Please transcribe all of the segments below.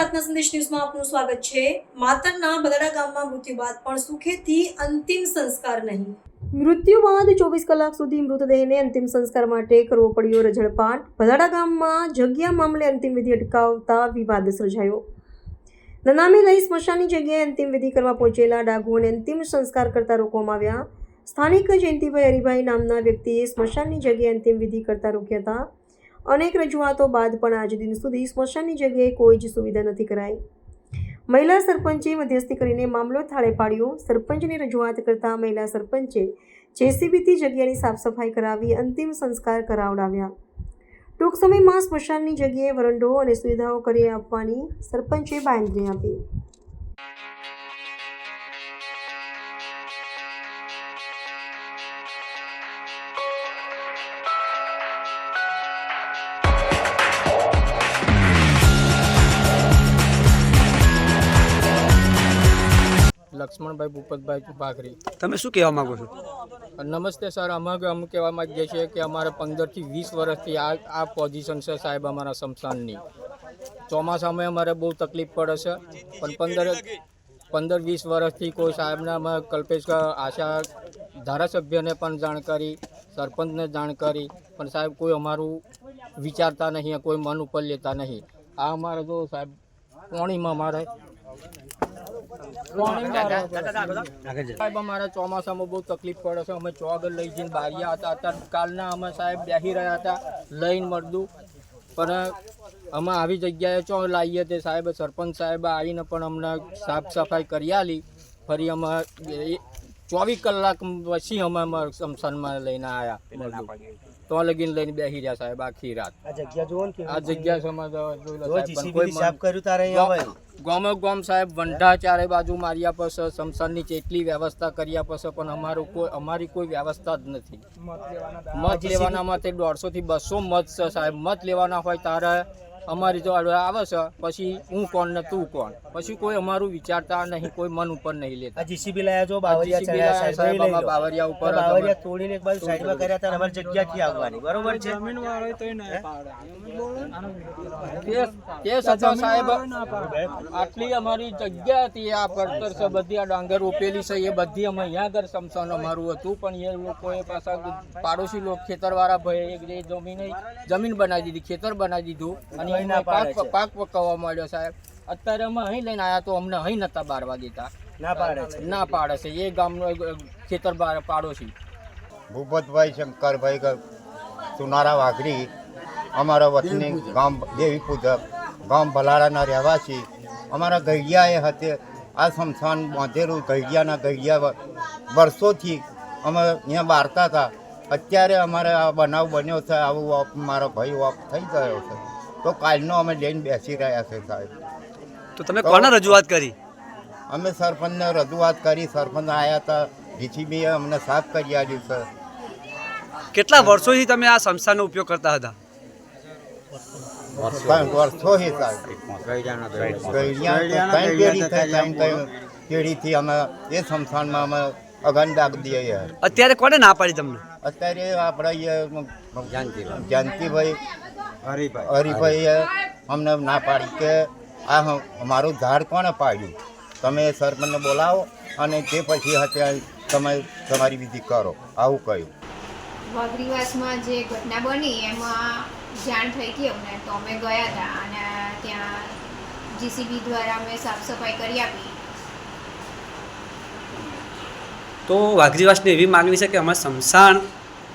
પ્રાર્થના સંદેશ ન્યૂઝમાં આપનું સ્વાગત છે। માતરના બલાડા ગામમાં મૃત્યુ બાદ પણ સુખેથી અંતિમ સંસ્કાર નહીં। મૃત્યુ બાદ 24 કલાક સુધી મૃતદેહને અંતિમ સંસ્કાર માટે કરવો પડ્યો રઝળપાટ। બલાડા ગામમાં જગ્યા મામલે અંતિમ વિધિ અટકાવતા વિવાદ સર્જાયો। નનામી લઈ સ્મશાનની જગ્યાએ અંતિમ વિધિ કરવા પહોંચેલા ડાઘુઓને અંતિમ સંસ્કાર કરતા રોકવામાં આવ્યા। સ્થાનિક જયંતિભાઈ હરિભાઈ નામના વ્યક્તિએ સ્મશાનની જગ્યાએ અંતિમ વિધિ કરતા રોક્યા હતા। અનેક રજૂઆતો બાદ પણ આજ દિન સુધી સ્મશાનની જગ્યાએ કોઈ જ સુવિધા નથી કરાઈ। મહિલા સરપંચે મધ્યસ્થી કરીને મામલો થાળે પાડ્યો। સરપંચની રજૂઆત કરતા મહિલા સરપંચે જેસીબીથી જગ્યાની સાફ સફાઈ કરાવી અંતિમ સંસ્કાર કરાવડાવ્યા। ટૂંક સમયમાં સ્મશાનની જગ્યાએ વરંડો અને સુવિધાઓ કરી આપવાની સરપંચે બાંયધરી આપી। લક્ષ્મણભાઈ ભૂપતભાઈ ભાખરી। તમે શું કહેવા માંગો છો? નમસ્તે સર, અમે કહેવા માંગીએ છીએ કે અમારે 15 થી 20 વર્ષથી આ પોઝિશન છે સાહેબ અમારા સ્મશાનની। ચોમાસામાં અમારે બહુ તકલીફ પડે છે, પણ 15-20 વર્ષથી કોઈ સાહેબને અમે કલ્પેશ આશા ધારાસભ્યને પણ જાણ કરી, સરપંચને જાણ કરી, પણ સાહેબ કોઈ અમારું વિચારતા નહીં, કોઈ મન ઉપર લેતા નહીં। આ અમારે જો સાહેબ પાણીમાં અમારે સાહેબ અમારા ચોમાસામાં બહુ તકલીફ પડે છે। અમે ચોગર લઈ જઈને બારિયા હતા, અત્યારે કાલના અમે સાહેબ બેસી રહ્યા હતા લઈને મળદું, પણ અમે આવી જગ્યાએ ચો લાવીએ તે સાહેબ સરપંચ સાહેબ આવીને પણ અમને સાફ સફાઈ કરી આલી। ફરી અમે 24 કલાક પછી અમે અમારા સ્મશાનમાં લઈને આવ્યા મળદું, તો લગીને લઈને બેસી રહ્યા સાહેબ આખી રાત। આ જગ્યા ગામે ગામ સાહેબ વંઢા ચારે બાજુ માર્યા પછી સ્મશાનની જેટલી વ્યવસ્થા કર્યા પછી પણ અમારી કોઈ વ્યવસ્થા જ નથી। મત લેવાના માટે 150 થી 200 મત છે સાહેબ। મત લેવાના હોય ત્યારે અમારી જો આવે છે, પછી હું કોણ ને તું કોણ, પછી કોઈ અમારું વિચારતા નહીં, કોઈ મન ઉપર નહીં લેતા। જીસીબી લાયા જો બાવરિયા ઉપર તોડીને એક બાજુ સાઈડમાં કર્યા હતા, અમારી જગ્યા થી આવવાની બરોબર છે। જમીન વાળો તો તે છતાં સાહેબ આટલી અમારી જગ્યા હતી, આ પડતર છે બધી, આ ડાંગર રોપેલી છે એ બધી અમે અહીંયા આગળ સ્મશાન અમારું હતું, પણ એ લોકોએ પાછા પાડોશી લોકો ખેતરવાળા ભાઈ એક જમીન બનાવી દીધી, ખેતર બનાવી દીધું અને પાક પકવવા માંડ્યો સાહેબ। અત્યારે અમે અહીં લઈને આવ્યા તો અમને અહીં નતા બારવા દેતા, ના પાડે છે એ ગામનો ખેતર પાડોશી ભૂપતભાઈ શંકરભાઈ સુનારા વાઘરી, અમારા વતની ગામ દેવીપુજક, ગામ ભલાડાના રહેવાસી। અમારા ગઢિયાએ હતે આ સ્મશાન બાંધેલું, ગઢિયા વર્ષોથી અમે અહીંયા બારતા હતા। અત્યારે અમારે આ બનાવ બન્યો છે, આવું મારો ભાઈ ઓફ થઈ ગયો છે, તો કાલનો અમે લઈને બેસી રહ્યા છે સાહેબ। તો તમે કોને રજૂઆત કરી? અમે સરપંચને રજૂઆત કરી, સરપંચ આવ્યા હતા, જીસીબીએ અમને સાફ કરી આપ્યું છે। કેટલા વર્ષોથી તમે આ સ્મશાનનો ઉપયોગ કરતા હતા? વર્ષોથી સાહેબ, પેઢીથી અમે એ સ્મશાનમાં અમે અગન દાગ દઈએ। અત્યારે કોને ના પાડી તમને? અત્યારે આપણે જાનતીભાઈ હરિભાઈએ અમને ના પાડી કે આ અમારું ઝાડ કોને પાડ્યું, તમે સરપંચને બોલાવો અને તે પછી અત્યારે તમે તમારી વિધિ કરો, આવું કહ્યું। વાઘરીવાસમાં જે ઘટના બની એમાં જાણ થઈ હતી અમને, તો અમે ગયા હતા અને ત્યાં જીસીબી દ્વારા અમે સાફ સફાઈ કરી આપી। તો વાઘરીવાસની એવી માગણી છે કે અમારે સ્મશાન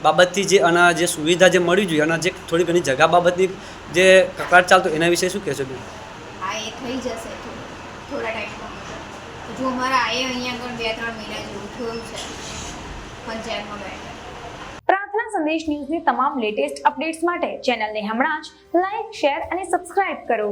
બાબતથી જે અને જે સુવિધા જે મળવી જોઈએ અને જે થોડી ઘણી જગા બાબતની જે કકડાટ ચાલતો એના વિશે શું કહેશો? હા, એ થઈ જશે થોડા ટાઈમમાં। હજુ અમારા અહીંયા આગળ 2-3 મહિના જેવું થયું છે પંચાયતમાં બેઠા। પ્રાર્થના સંદેશ ન્યૂઝની તમામ લેટેસ્ટ અપડેટ્સ માટે ચેનલને હમણાં જ લાઈક, શેર અને સબસ્ક્રાઇબ કરો।